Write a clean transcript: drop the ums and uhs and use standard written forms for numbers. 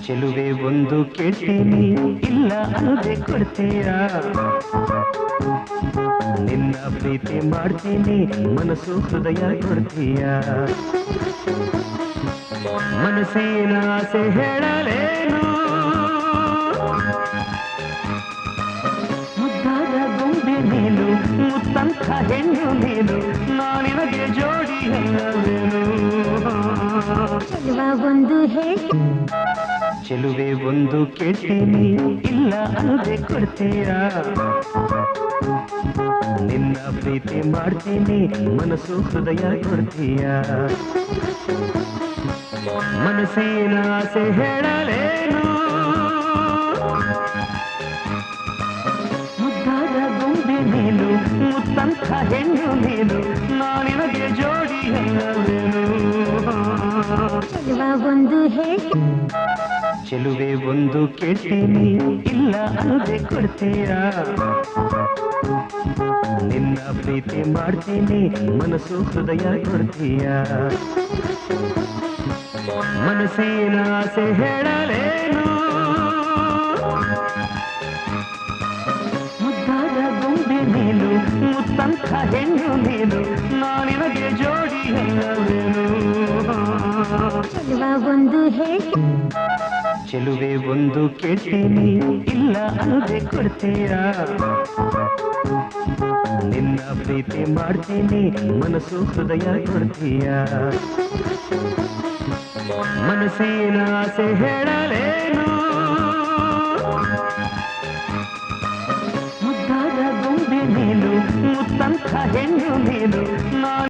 ಚೆಲುವೆ ಒಂದು ಕೇಳ್ತೀನಿ ಇಲ್ಲ ಅನ್ನದೆ ಕೊಡ್ತೀಯ ನಿನ್ನ ಪ್ರೀತಿ ಮಾಡ್ತೀನಿ ಮನಸ್ಸು ಹೃದಯ ಕೊಡ್ತೀಯ ಮನಸ್ಸಿನ ಆಸೆ ಹೇಳಲೇನು ಮುದ್ದಾದ ಗೊಂಬೆ ನೀನು ಮುತ್ತಂಥ ಹೆಣ್ಣು ನೀನು ನಾನಿನಗೆ ಜೋಡಿ ಅಲ್ಲವೇನು ಚೆಲುವೆ ಒಂದು ಕೇಳ್ತೀನಿ ಇಲ್ಲ ಅನ್ನದೆ ಕೊಡ್ತೀಯ ನಿನ್ನ ಪ್ರೀತಿ ಮಾಡ್ತೀನಿ ಮನಸ್ಸು ಹೃದಯ ಕೊಡ್ತೀಯ ಮನಸ್ಸಿನ ಆಸೆ ಹೇಳಲೇನು ಮುದ್ದಾದ ಗೊಂಬೆ ನೀನು ಮುತ್ತಂಥ ಹೆಣ್ಣು ನೀನು ನಾನಿನಗೆ ಜೋಡಿ ಅಲ್ಲವೇನು ಚೆಲುವೆ ಒಂದು ಕೇಳ್ತೀನಿ ಇಲ್ಲ ಅನ್ನದೆ ಕೊಡ್ತೀಯ ನಿನ್ನ ಪ್ರೀತಿ ಮಾಡ್ತೀನಿ ಮನಸ್ಸು ಹೃದಯ ಕೊಡ್ತೀಯ ಮನಸ್ಸಿನ ಆಸೆ ಹೇಳಲೇನು ಮುದ್ದಾದ ಗೊಂಬೆ ನೀನು ಮುತ್ತಂಥ ಹೆಣ್ಣು ನೀನು ನಾನಿನಗೆ ಜೋಡಿ ಅಲ್ಲವೇನು ಚೆಲುವೆ ಒಂದು ಕೇಳ್ತೀನಿ ಇಲ್ಲ ಅನ್ನದೆ ಕೊಡ್ತೀಯ ನಿನ್ನ ಪ್ರೀತಿ ಮಾಡ್ತೀನಿ ಮನಸ್ಸು ಹೃದಯ ಕೊಡ್ತೀಯ ಮನಸ್ಸಿನ ಆಸೆ ಹೇಳಲೇನು ಮುದ್ದಾದ ಗೊಂಬೆ ನೀನು ಮುತ್ತಂಥ ಹೆಣ್ಣು ನೀನು